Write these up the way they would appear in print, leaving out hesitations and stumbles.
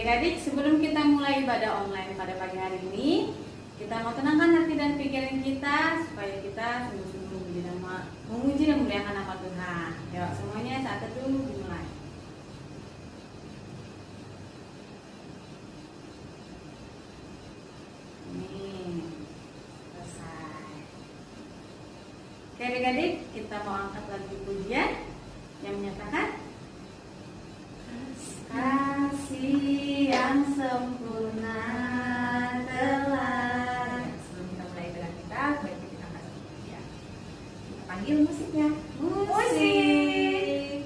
Adik-adik, sebelum kita mulai ibadah online pada pagi hari ini, kita mau tenangkan hati dan pikiran kita supaya kita sungguh-sungguh memuji dan memuliakan nama Tuhan. Yuk, semuanya saat itu dimulai. Nih, selesai. Oke adik-adik, kita mau angkat lagi pujian yang menyatakan kasih yang sempurna telah. Sebelum kita mulai dengan kita, baiknya kita angkat ya. Kita panggil musiknya. Musik.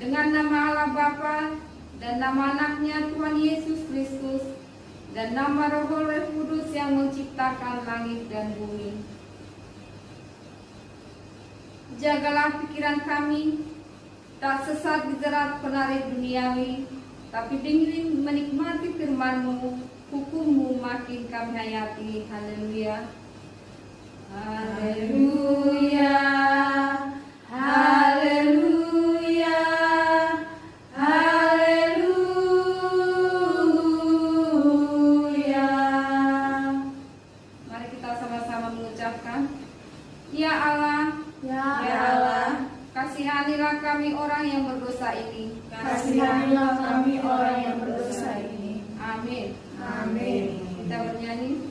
Dengan nama Allah Bapa dan nama anaknya Tuhan Yesus Kristus dan nama Roh Kudus yang menciptakan langit dan bumi. Jagalah pikiran kami, tak sesat dijerat penarik duniawi, tapi dengan menikmati firman-Mu, hukum-Mu makin kami hayati. Haleluya. Haleluya. Haleluya. Haleluya. Mari kita sama-sama mengucapkan, Ya Allah, Ya Allah, kasihanilah kami orang yang berdosa ini. kasihanilah kami orang yang berdosa ini. Amin. Amin. Kita bernyanyi.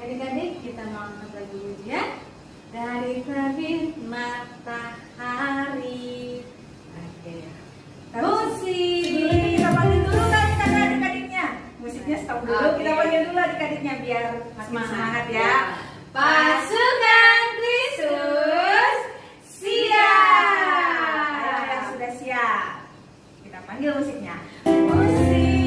Adik-adik, kita mau angkat lagi pujian dari terbit matahari. Oke. Musik. Kita panggil dulu kan adik-adiknya. Musiknya stop dulu. Oke. Kita panggil dulu adik-adiknya biar makin semangat ya. Pasukan Kristus siap. Ayo yang sudah siap. Kita panggil musiknya. Musik.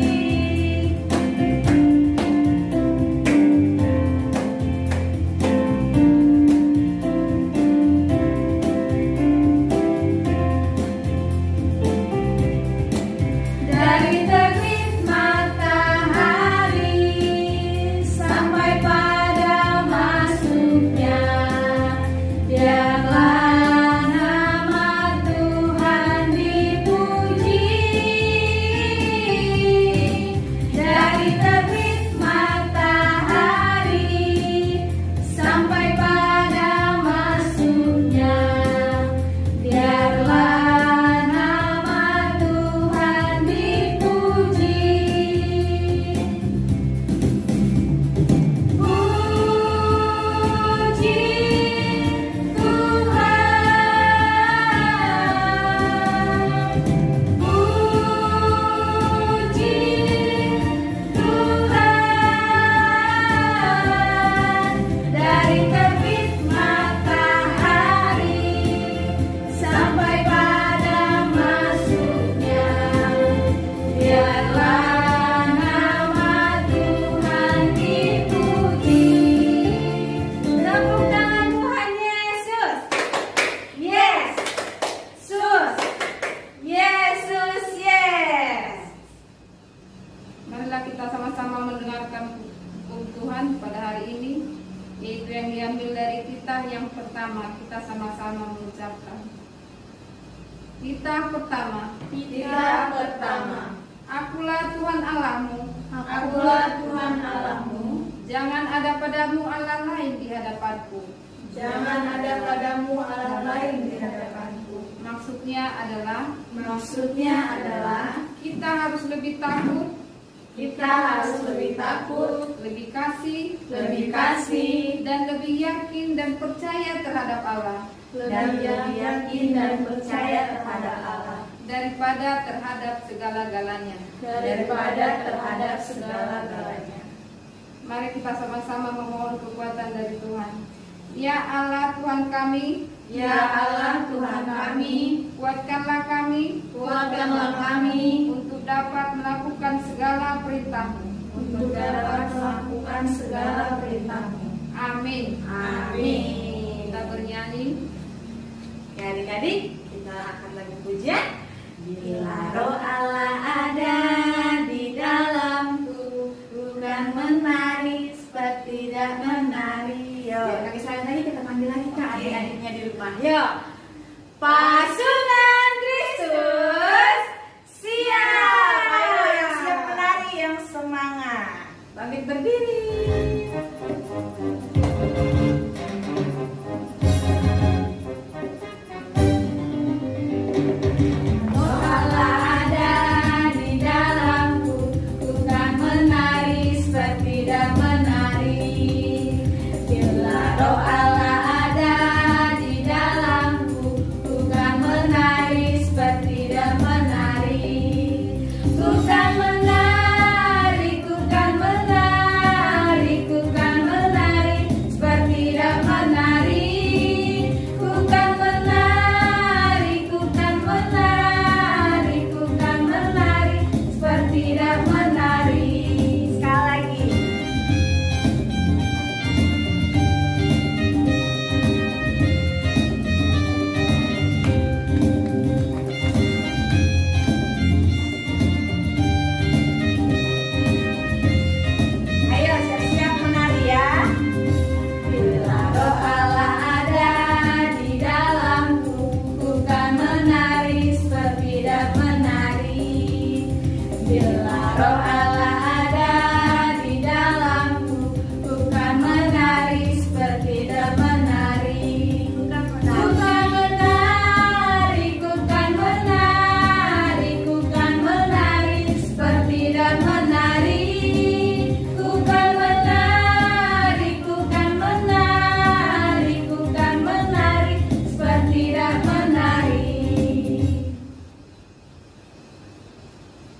titah yang pertama, kita sama-sama mengucapkan. Titah pertama. Titah pertama. Akulah Tuhan Allahmu. Akulah Tuhan Allahmu. Jangan ada padamu Allah lain di hadapanku. Jangan ada padamu Allah lain di hadapanku. Maksudnya adalah kita harus lebih takut, lebih kasih, dan lebih yakin dan percaya terhadap Allah. Daripada terhadap segala-galanya. Mari kita sama-sama memohon kekuatan dari Tuhan. Ya Allah Tuhan kami, kuatkanlah kami untuk dapat melakukan segala perintah-Mu. Amin. Kita bernyanyi. Ya adik-adik, kita akan lagi pujian. Bila roh Allah ada di dalamku, bukan menari seperti tidak menari. Yo, kaki saya lagi kita panggil lagi Kak adik-adiknya di rumah. Yo, pasukan Kristus siap. Ayo yang siap menari, yang semangat. Bangkit berdiri.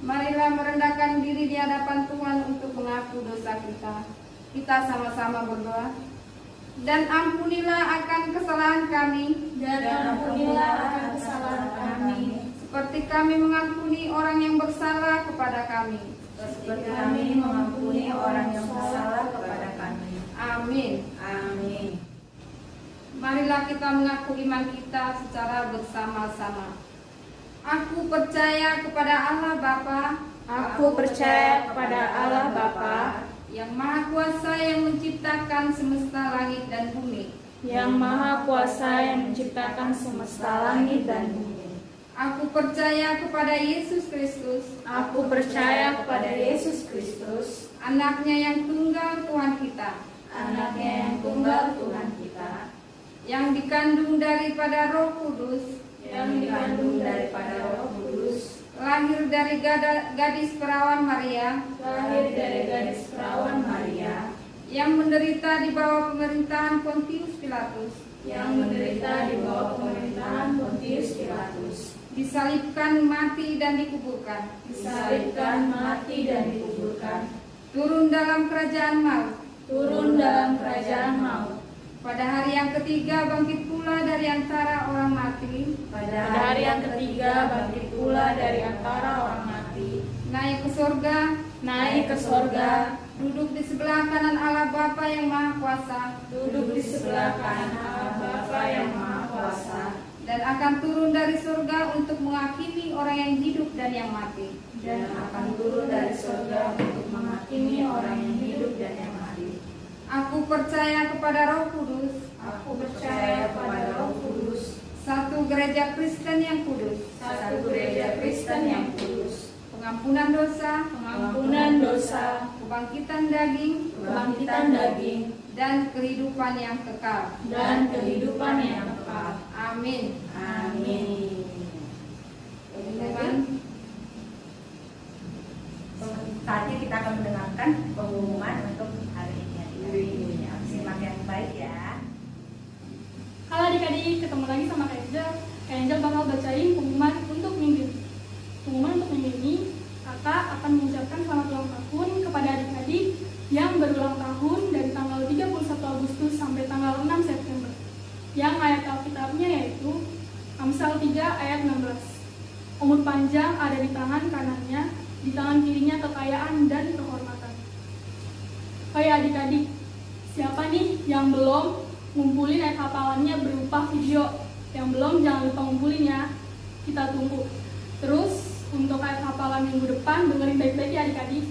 Marilah merendahkan diri di hadapan Tuhan untuk mengaku dosa kita. Kita sama-sama berdoa. Dan ampunilah akan kesalahan kami, seperti kami mengampuni orang yang bersalah kepada kami. Amin. Marilah kita mengaku iman kita secara bersama-sama. Aku percaya kepada Allah Bapa. Yang Maha Kuasa yang menciptakan semesta langit dan bumi. Aku percaya kepada Yesus Kristus. Anaknya yang tunggal Tuhan kita. Yang dikandung daripada Roh Kudus. Lahir dari gadis perawan Maria. Yang menderita di bawah pemerintahan Pontius Pilatus. Disalibkan, mati dan dikuburkan. Turun dalam kerajaan maut. Pada hari yang ketiga bangkit pula dari antara orang mati. Naik ke sorga. Duduk di sebelah kanan Allah Bapa yang Maha Kuasa. Dan akan turun dari surga untuk menghakimi orang yang hidup dan yang mati. Aku percaya kepada Roh Kudus. gereja Kristen yang kudus, Satu gereja Kristen yang kudus, pengampunan dosa, kebangkitan daging, dan kehidupan yang kekal. Amin. Amin. Pengumuman. Saatnya kita akan mendengarkan pengumuman untuk hari ini. Simak yang baik ya. Halo adik-adik, ketemu lagi sama Kak Angel. Kak Angel bakal bacain pengumuman untuk minggu ini. Pengumuman untuk minggu ini, Kakak akan mengucapkan selamat ulang tahun kepada adik-adik yang berulang tahun dari tanggal 31 Agustus sampai tanggal 6 September. Yang ayat Alkitabnya yaitu Amsal 3 ayat 16. Umur panjang ada di tangan kanannya, di tangan kirinya kekayaan dan kehormatan. Oh ya adik-adik, siapa nih yang belum ngumpulin ayat hafalannya berupa video? Yang belum jangan lupa ngumpulin ya, kita tunggu. Terus untuk ayat hafalan minggu depan dengerin baik-baik ya adik-adik.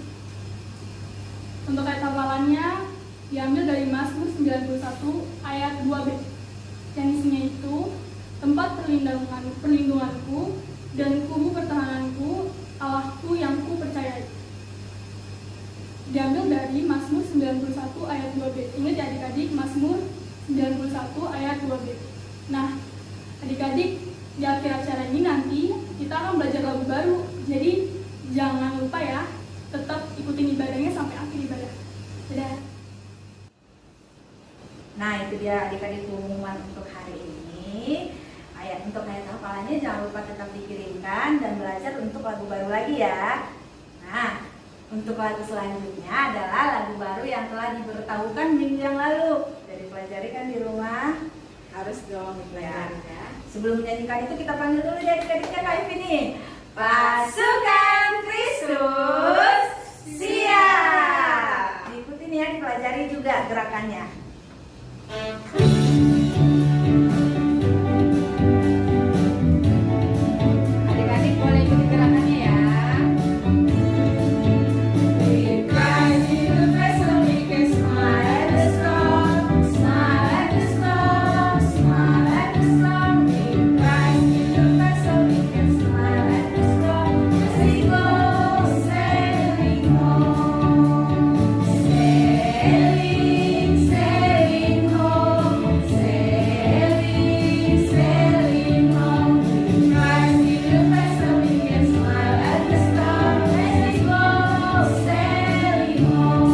Untuk ayat hafalannya diambil dari Mazmur 91 ayat 2b, yang isinya itu tempat perlindunganku dan kubu pertahananku, Allahku yang ku percayai. Diambil dari Mazmur 91 ayat 2b. Ingat ya adik-adik, Mazmur 91 ayat 2b. Nah, adik-adik, di akhir acara ini nanti kita akan belajar lagu baru. Jadi jangan lupa ya, tetap ikutin ibadahnya sampai akhir ibadah. Dadah. Nah, itu dia adik-adik pengumuman untuk hari ini. Untuk ayat hafalannya jangan lupa tetap dikirimkan dan belajar untuk lagu baru lagi ya. Nah, untuk lagu selanjutnya adalah lagu baru yang telah diberitahukan minggu yang lalu. Jadi pelajari kan di rumah. Harus dong dipelajari ya. Sebelum menyanyikan itu kita panggil dulu ya adik-adiknya Kak Ivy nih. Pasukan Kristus siap. Diikutin ya, dipelajari juga gerakannya. Adik-adik boleh ikuti gerakannya ya.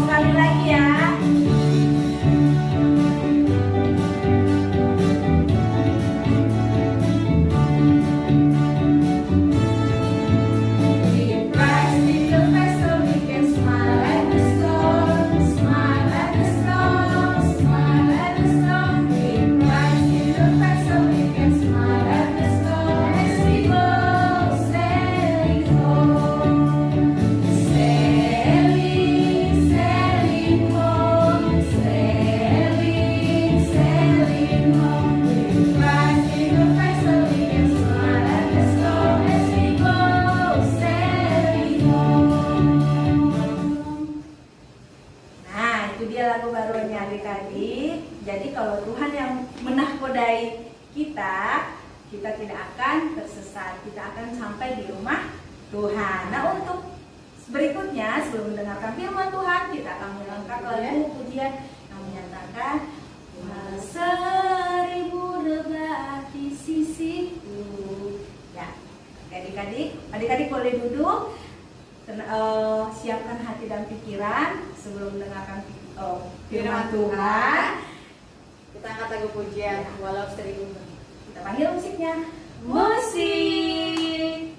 Sekali lagi ya. Nah, itu dia lagu barunya adik-adik. Jadi kalau Tuhan yang menahkodai kita, kita tidak akan tersesat. Kita akan sampai di rumah Tuhan. Nah, untuk berikutnya sebelum mendengarkan firman Tuhan, kita akan mengangkat lagu pujian yang menyatakan seribu rebah di sisiku. Ya, adik-adik boleh duduk. Siapkan hati dan pikiran sebelum mendengarkan firman Tuhan. Kita angkat lagu pujian walau seribu. Kita panggil musiknya. Musik.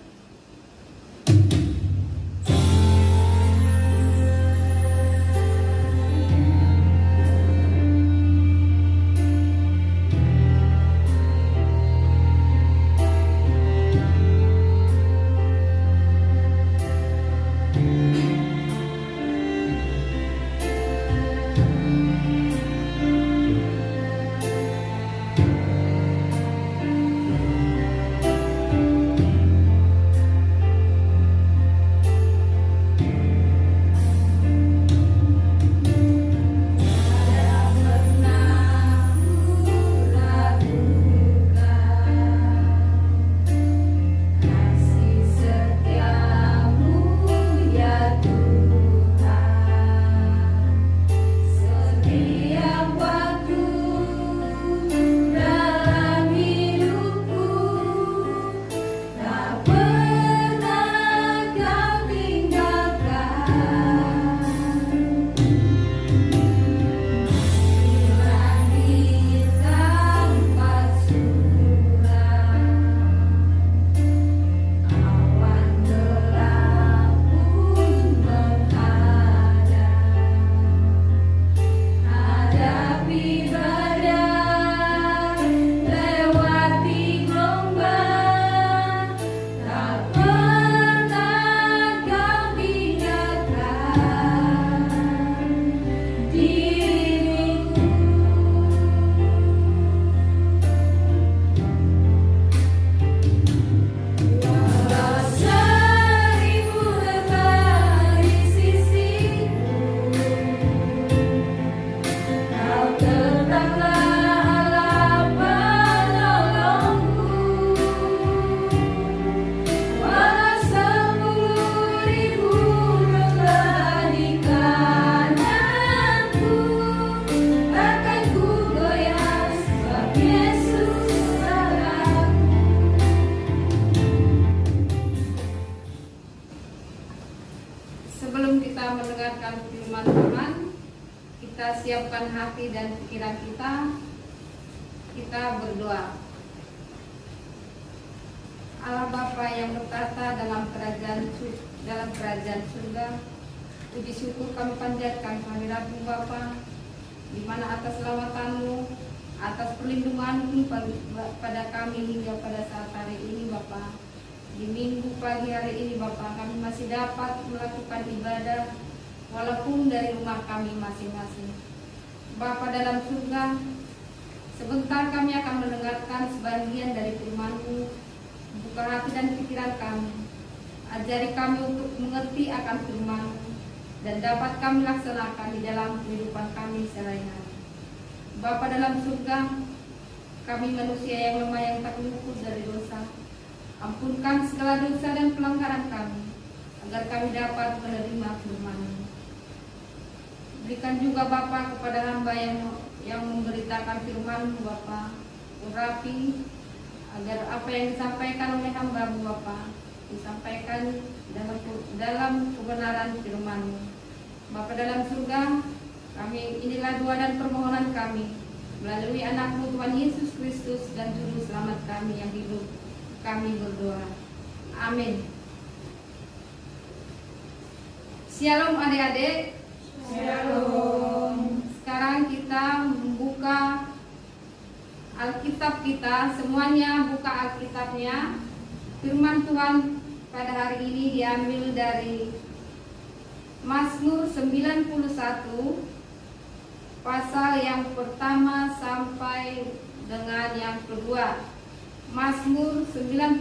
menyatukan hati dan pikiran kita, kita berdoa. Allah Bapa yang bertata dalam kerajaan surga, puji syukur kami panjatkan kehadirat-Mu Bapa, di mana atas selawatan-Mu, atas perlindungan-Mu pada kami hingga pada saat hari ini Bapa. Di minggu pagi hari ini Bapa, kami masih dapat melakukan ibadah walaupun dari rumah kami masing-masing. Bapa dalam surga, sebentar kami akan mendengarkan sebagian dari firman-Mu. Buka hati dan pikiran kami, ajari kami untuk mengerti akan firman-Mu dan dapat kami laksanakan di dalam kehidupan kami sehari-hari. Bapa dalam surga, kami manusia yang lemah yang tak luput dari dosa. Ampunkan segala dosa dan pelanggaran kami, agar kami dapat menerima firman-Mu. Berikan juga Bapa kepada hamba yang memberitakan firman-Mu Bapa, urapi agar apa yang disampaikan oleh hamba-Mu Bapa disampaikan dalam kebenaran firman-Mu. Bapa dalam surga, inilah doa dan permohonan kami melalui anak-Mu Tuhan Yesus Kristus dan Juru Selamat kami yang hidup. Kami berdoa. Amin. Shalom adik-adik. Shalom. Sekarang kita membuka Alkitab kita, semuanya buka Alkitabnya. Firman Tuhan pada hari ini diambil dari Mazmur 91 pasal yang pertama sampai dengan yang kedua. Mazmur 91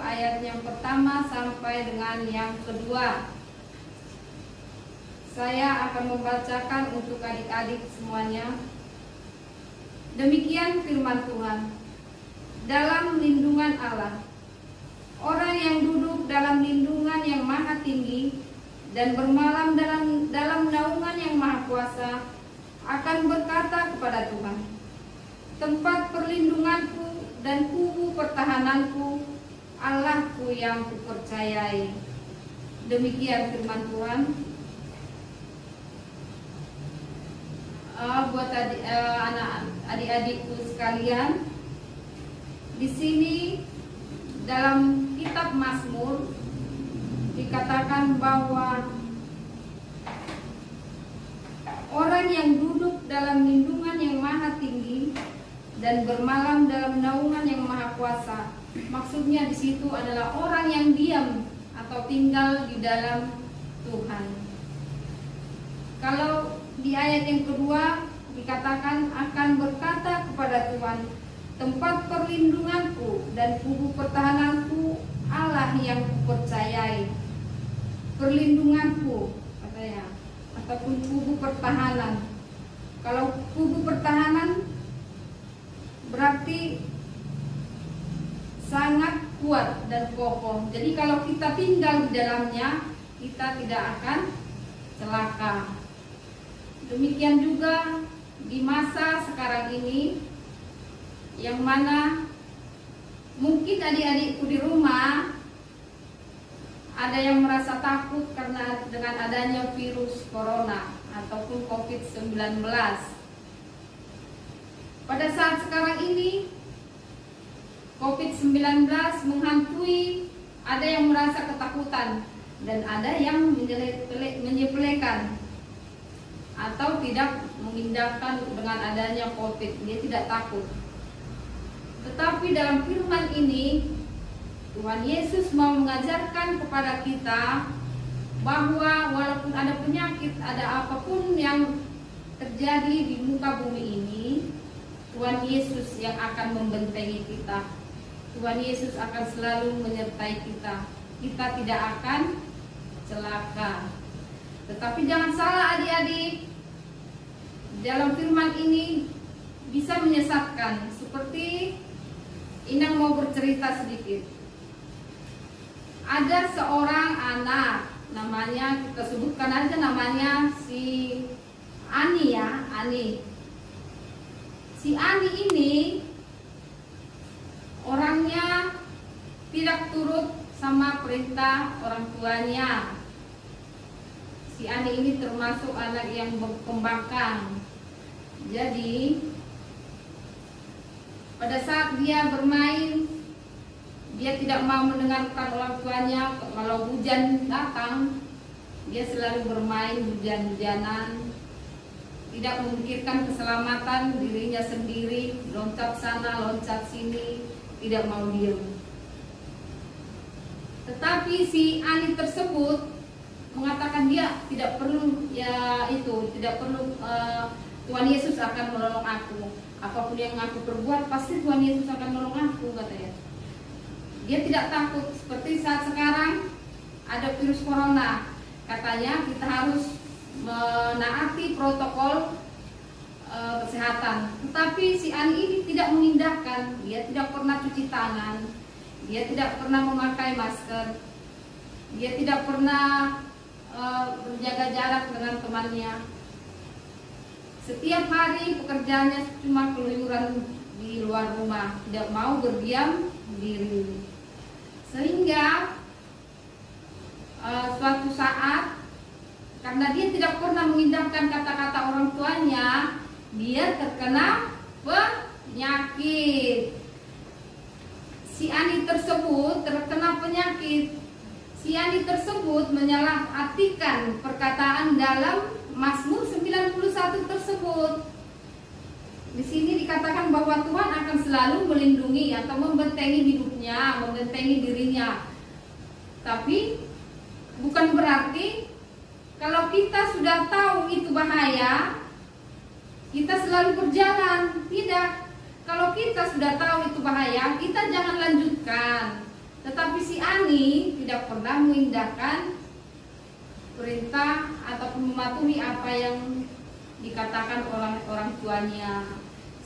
ayat yang pertama sampai dengan yang kedua. Saya akan membacakan untuk adik-adik semuanya. Demikian firman Tuhan. Dalam lindungan Allah, orang yang duduk dalam lindungan yang maha tinggi dan bermalam dalam naungan yang maha kuasa akan berkata kepada Tuhan, tempat perlindunganku dan kubu pertahananku, Allahku yang kupercayai. Demikian firman Tuhan. Buat adik-adikku sekalian, di sini dalam kitab Mazmur dikatakan bahwa orang yang duduk dalam lindungan yang maha tinggi dan bermalam dalam naungan yang maha kuasa. Maksudnya di situ adalah orang yang diam atau tinggal di dalam Tuhan. Kalau di ayat yang kedua dikatakan akan berkata kepada Tuhan, tempat perlindunganku dan kubu pertahananku, Allah yang kupercayai. Perlindunganku katanya, ataupun kubu pertahanan. Kalau kubu pertahanan berarti sangat kuat dan kokoh. Jadi kalau kita tinggal di dalamnya, kita tidak akan celaka. Demikian juga di masa sekarang ini, yang mana mungkin adik-adikku di rumah ada yang merasa takut karena dengan adanya virus corona ataupun COVID-19. Pada saat sekarang ini COVID-19 menghantui, ada yang merasa ketakutan dan ada yang menyepelekan atau tidak mengindahkan dengan adanya COVID, dia tidak takut. Tetapi dalam firman ini Tuhan Yesus mau mengajarkan kepada kita bahwa walaupun ada penyakit, ada apapun yang terjadi di muka bumi ini, Tuhan Yesus yang akan membentengi kita. Tuhan Yesus akan selalu menyertai kita. Kita tidak akan celaka. Tetapi jangan salah adik-adik, dalam firman ini bisa menyesatkan. Seperti Inang mau bercerita sedikit. Ada seorang anak, namanya kita sebutkan aja namanya si Ani ya, Ani. Si Ani ini orangnya tidak turut sama perintah orang tuanya. Si Ani ini termasuk anak yang pembangkang. Jadi pada saat dia bermain, dia tidak mau mendengarkan orang tuanya. Kalau hujan datang, dia selalu bermain hujan-hujanan, tidak memikirkan keselamatan dirinya sendiri, loncat sana, loncat sini, tidak mau diam. Tetapi si Ani tersebut mengatakan dia tidak perlu tidak perlu, Tuhan Yesus akan menolong aku. Apapun yang aku perbuat, pasti Tuhan Yesus akan menolong aku, katanya. Dia tidak takut. Seperti saat sekarang ada virus corona, katanya kita harus menaati protokol kesehatan. Tetapi si Ani ini tidak mengindahkan. Dia tidak pernah cuci tangan, dia tidak pernah memakai masker, dia tidak pernah menjaga jarak dengan temannya. Setiap hari pekerjaannya cuma keluyuran di luar rumah, tidak mau berdiam diri. Sehingga suatu saat, karena dia tidak pernah mengindahkan kata-kata orang tuanya, dia terkena penyakit. Si Ani tersebut terkena penyakit. Si Ani tersebut menyalahartikan perkataan dalam Mazmur 91 tersebut. Di sini dikatakan bahwa Tuhan akan selalu melindungi atau membentengi hidupnya, membentengi dirinya. Tapi bukan berarti kalau kita sudah tahu itu bahaya, kita selalu berjalan. Tidak. Kalau kita sudah tahu itu bahaya, kita jangan lanjutkan. Tetapi si Ani tidak pernah mengindahkan perintah ataupun mematuhi apa yang dikatakan oleh orang tuanya,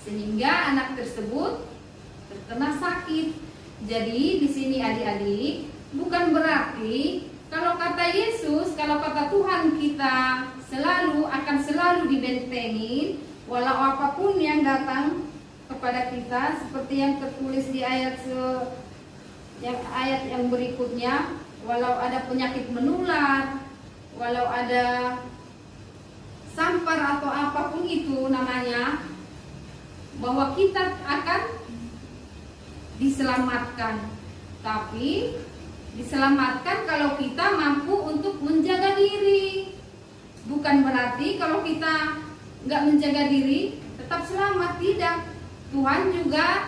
sehingga anak tersebut terkena sakit. Jadi di sini adik-adik, bukan berarti kalau kata Yesus, kalau kata Tuhan kita akan selalu dibentengi walau apapun yang datang kepada kita, seperti yang tertulis di ayat yang berikutnya, walau ada penyakit menular, walau ada sampar atau apapun itu namanya, bahwa kita akan diselamatkan. Tapi diselamatkan kalau kita mampu untuk menjaga diri. Bukan berarti kalau kita nggak menjaga diri tetap selamat, tidak. Tuhan juga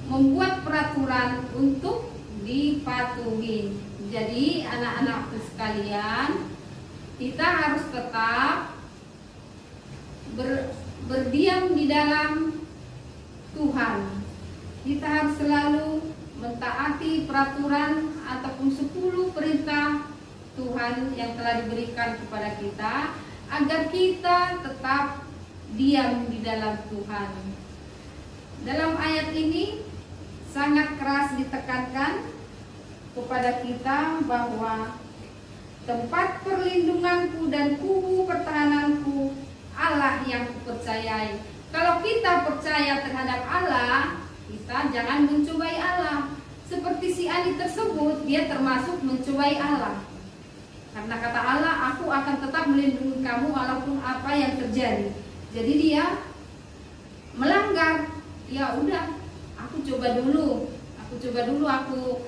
membuat peraturan untuk dipatuhi. Jadi anak-anakku sekalian, kita harus tetap berdiam di dalam Tuhan. Kita harus selalu mentaati peraturan ataupun 10 perintah Tuhan yang telah diberikan kepada kita, agar kita tetap diam di dalam Tuhan. Dalam ayat ini sangat keras ditekankan kepada kita bahwa tempat perlindunganku dan kubu pertahananku Allah yang kupercayai. Kalau kita percaya terhadap Allah, kita jangan mencobai Allah. Seperti si Ani tersebut, dia termasuk mencobai Allah. Karena kata Allah, aku akan tetap melindungi kamu walaupun apa yang terjadi. Jadi dia melanggar. Ya udah, aku coba dulu, aku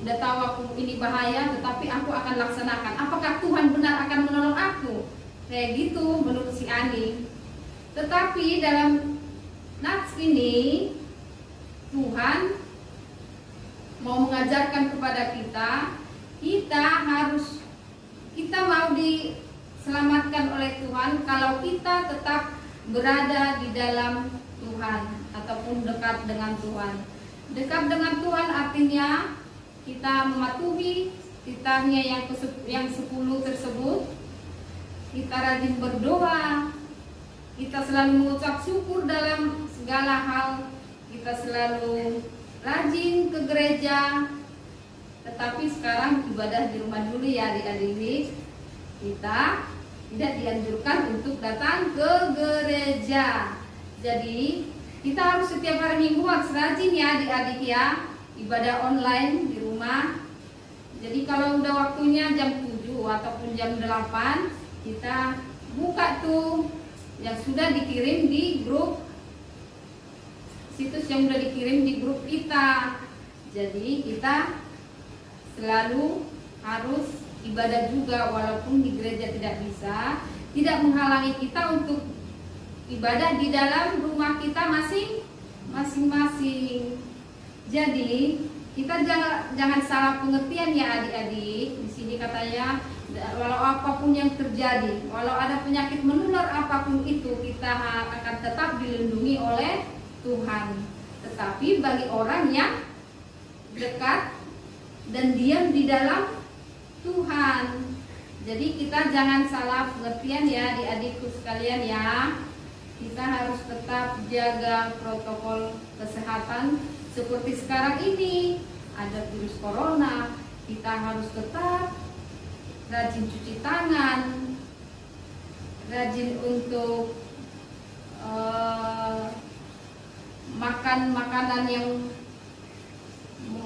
udah tahu aku ini bahaya, tetapi aku akan laksanakan. Apakah Tuhan benar akan menolong aku? Kayak gitu menurut si Ani. Tetapi dalam nats ini Tuhan mau mengajarkan kepada kita mau diselamatkan oleh Tuhan kalau kita tetap berada di dalam Tuhan ataupun dekat dengan Tuhan. Dekat dengan Tuhan artinya kita mematuhi titahnya yang 10 tersebut. Kita rajin berdoa, kita selalu mengucap syukur dalam segala hal, kita selalu rajin ke gereja. Tetapi sekarang ibadah di rumah dulu ya adik-adik. Kita tidak dianjurkan untuk datang ke gereja. Jadi kita harus setiap hari Minggu harus rajin ya adik-adik ya, ibadah online di rumah. Jadi kalau udah waktunya jam 7 ataupun jam 8, kita buka tuh yang sudah dikirim di grup, situs yang sudah dikirim di grup kita. Jadi kita selalu harus ibadah juga, walaupun di gereja tidak bisa, tidak menghalangi kita untuk ibadah di dalam rumah kita masing-masing. Jadi kita jangan salah pengertian ya adik-adik. Di sini katanya walau apapun yang terjadi, walau ada penyakit menular apapun itu, kita akan tetap dilindungi oleh Tuhan. Tetapi bagi orang yang dekat dan diam di dalam Tuhan. Jadi kita jangan salah pengertian ya adik-adikku sekalian ya. Kita harus tetap jaga protokol kesehatan seperti sekarang ini ada virus corona. Kita harus tetap rajin cuci tangan, rajin untuk makan makanan yang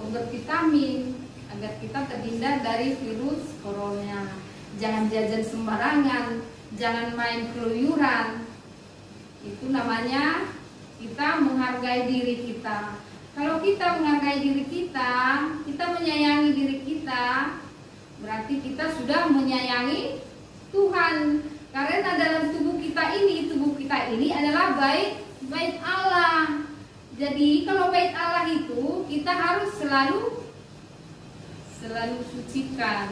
bervitamin agar kita terhindar dari virus corona. Jangan jajan sembarangan, jangan main keluyuran. Itu namanya kita menghargai diri kita. Kalau kita menghargai diri kita, kita menyayangi diri kita, berarti kita sudah menyayangi Tuhan. Karena dalam tubuh kita ini adalah bait Allah. Jadi kalau bait Allah itu kita harus selalu sucikan.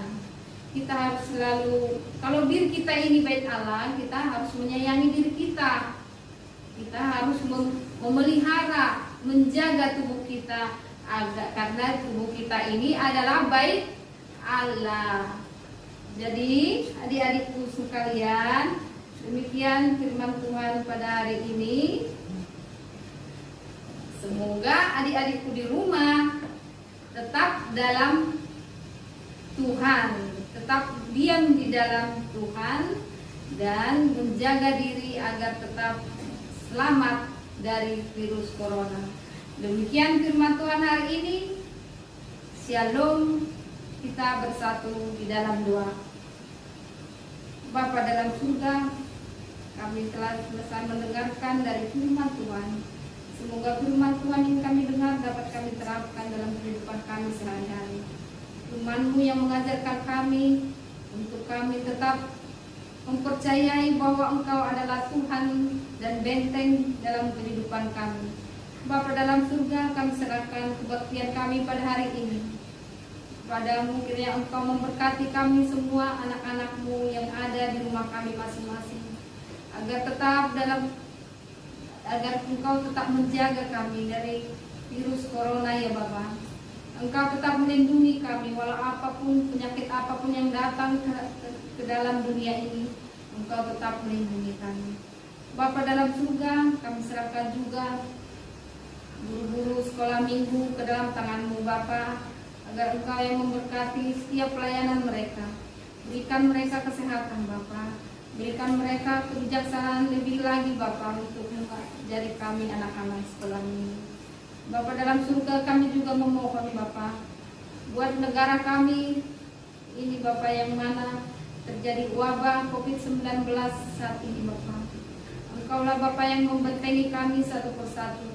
Kita harus selalu, kalau diri kita ini bait Allah, kita harus menyayangi diri kita. Kita harus memelihara, menjaga tubuh kita, karena tubuh kita ini adalah bait Allah. Jadi adik-adikku sekalian, demikian firman Tuhan pada hari ini. Semoga adik-adikku di rumah tetap dalam Tuhan, tetap diam di dalam Tuhan, dan menjaga diri agar tetap selamat dari virus corona. Demikian firman Tuhan hari ini. Shalom. Kita bersatu di dalam doa. Bapa dalam surga, kami telah selesai mendengarkan dari firman Tuhan. Semoga firman Tuhan yang kami dengar dapat kami terapkan dalam kehidupan kami sehari-hari. Firman-Mu yang mengajarkan kami untuk kami tetap mempercayai bahwa Engkau adalah Tuhan dan benteng dalam kehidupan kami. Bapa dalam surga, kami serahkan kebaktian kami pada hari ini Padamu, kiranya Engkau memberkati kami semua, anak-anak-Mu yang ada di rumah kami masing-masing, agar Engkau tetap menjaga kami dari virus corona ya Bapa. Engkau tetap melindungi kami walau apapun, penyakit apapun yang datang ke dalam dunia ini, Engkau tetap melindungi kami. Bapa dalam surga, kami serahkan juga guru-guru sekolah minggu ke dalam tangan-Mu Bapa, agar Engkau yang memberkati setiap pelayanan mereka. Berikan mereka kesehatan Bapa, berikan mereka kebijaksanaan lebih lagi Bapa untuk menjadi kami anak-anak sekolah minggu. Bapa dalam surga, kami juga memohon Bapa buat negara kami ini Bapa, yang mana terjadi wabah COVID-19 saat ini Bapa. Engkaulah Bapa yang membentengi kami satu persatu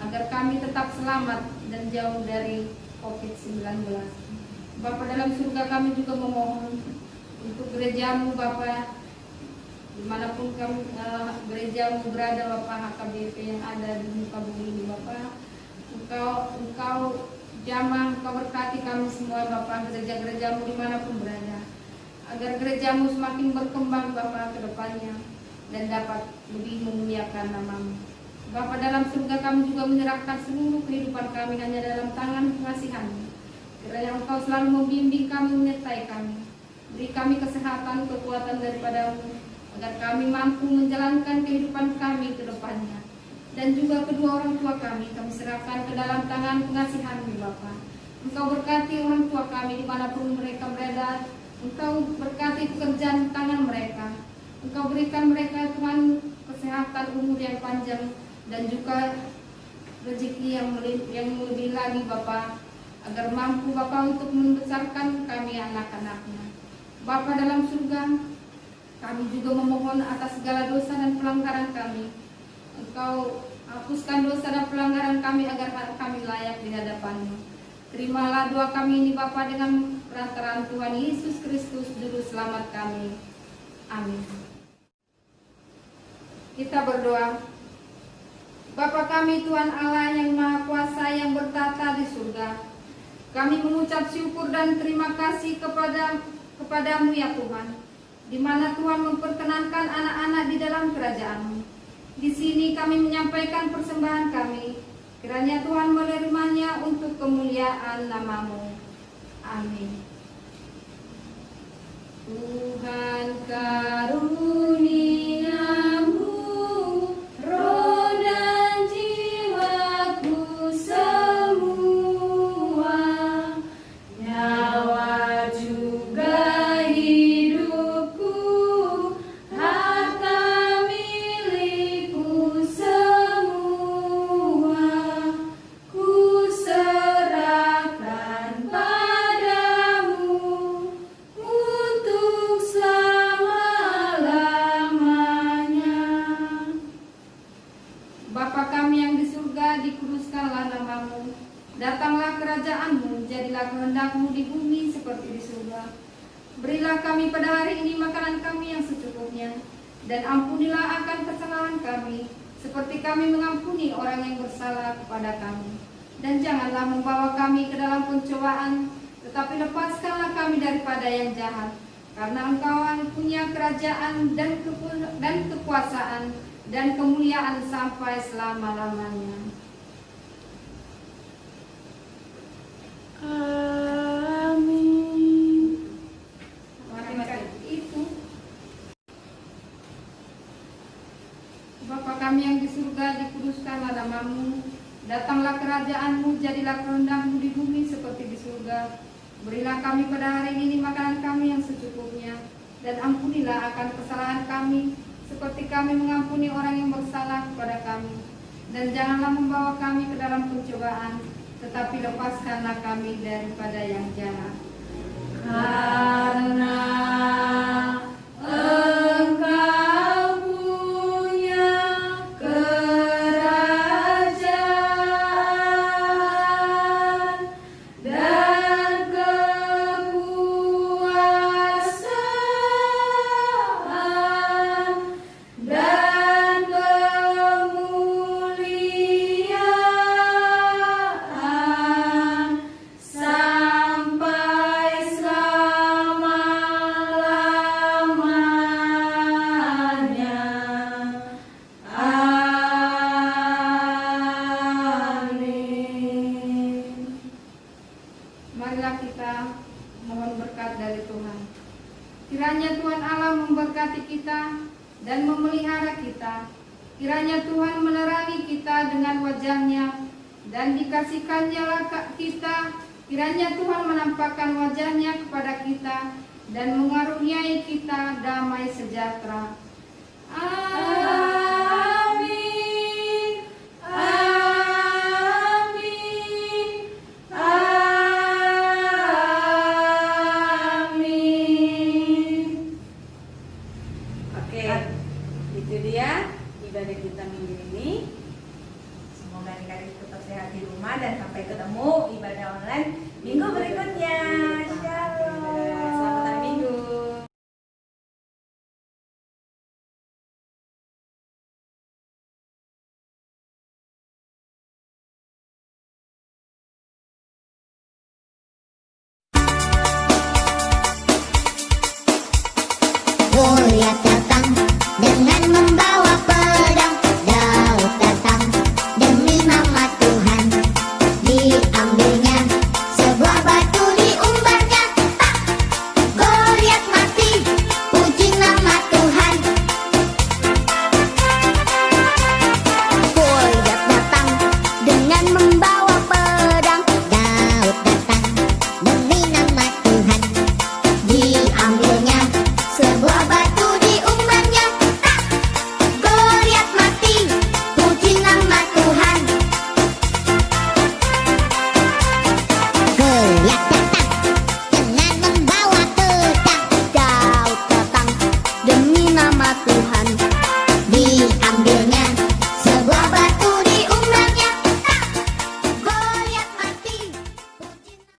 agar kami tetap selamat dan jauh dari COVID-19. Bapa dalam surga, kami juga memohon untuk gereja-Mu Bapa, dimanapun kami gereja-Mu berada Bapa, HKBP yang ada di muka bumi ini Bapa. Engkau jamah, Engkau berkati kami semua Bapa, gereja-gereja-Mu dimanapun berada, agar gereja-Mu semakin berkembang Bapa ke depannya dan dapat lebih memuliakan nama-Mu. Bapa dalam surga, kami juga menyerahkan seluruh kehidupan kami hanya dalam tangan pengasihan-Mu. Kiranya Engkau selalu membimbing kami, menyertai kami. Beri kami kesehatan, kekuatan daripada-Mu, agar kami mampu menjalankan kehidupan kami ke depannya. Dan juga kedua orang tua kami serahkan ke dalam tangan pengasihan-Mu Bapa. Engkau berkati orang tua kami dimanapun mereka berada. Engkau berkati pekerjaan tangan mereka. Engkau berikan mereka Tuhan kesehatan, umur yang panjang, dan juga rezeki yang lebih lagi Bapa, agar mampu Bapa untuk membesarkan kami anak-anaknya. Bapa dalam surga, Kami juga memohon atas segala dosa dan pelanggaran kami. Engkau hapuskan dosa dan pelanggaran kami agar kami layak di hadapan-Mu. Terimalah doa kami ini Bapa dengan perantaraan Tuhan Yesus Kristus Juru Selamat kami. Amin. Kita berdoa. Bapa kami Tuhan Allah yang Maha Kuasa yang bertata di surga, kami mengucap syukur dan terima kasih kepadamu ya Tuhan, di mana Tuhan memperkenankan anak-anak di dalam kerajaan-Mu. Di sini kami menyampaikan persembahan kami, kiranya Tuhan menerimanya untuk kemuliaan nama-Mu. Amin. Tuhan karuniamu, roh dan jiwaku semua, nyawa juga hidupku, harta milikku semua, ku serahkan padamu untuk selama-lamanya. Bapa kami yang di surga, dikuduskanlah nama-Mu. Datanglah kerajaan-Mu, jadilah kehendak-Mu di bumi seperti di surga. Berilah kami pada hari ini makanan kami yang secukupnya, dan ampunilah akan kesalahan kami, seperti kami mengampuni orang yang bersalah kepada kami. Dan janganlah membawa kami ke dalam pencobaan, tetapi lepaskanlah kami daripada yang jahat. Karena Engkau punya kerajaan dan kekuasaan dan kemuliaan sampai selama-lamanya. Amin. Itu Bapa kami yang di surga, dikuduskanlah nama-Mu. Datanglah kerajaan-Mu, jadilah kehendak-Mu di bumi seperti di surga. Berilah kami pada hari ini makanan kami yang secukupnya, dan ampunilah akan kesalahan kami, seperti kami mengampuni orang yang bersalah kepada kami. Dan janganlah membawa kami ke dalam pencobaan, tetapi lepaskanlah kami daripada yang jahat. Karena Engkau punya kerajaan dan kekuasaan dan kemuliaan sampai selama-lamanya. Amin. Marilah kita mohon berkat dari Tuhan. Kiranya Tuhan Allah memberkati kita dan memelihara kita. Kiranya Tuhan menerangi kita dengan wajah-Nya dan dikasihkan-Nya kita. Kiranya Tuhan menampakkan wajah-Nya kepada kita dan mengaruniai kita damai sejahtera. Amin. Amin. Amin. Oke, itu dia ibadah kita minggu ini. Semoga adik-adik tetap sehat di rumah dan sampai ketemu ibadah online minggu berikutnya. Shalom.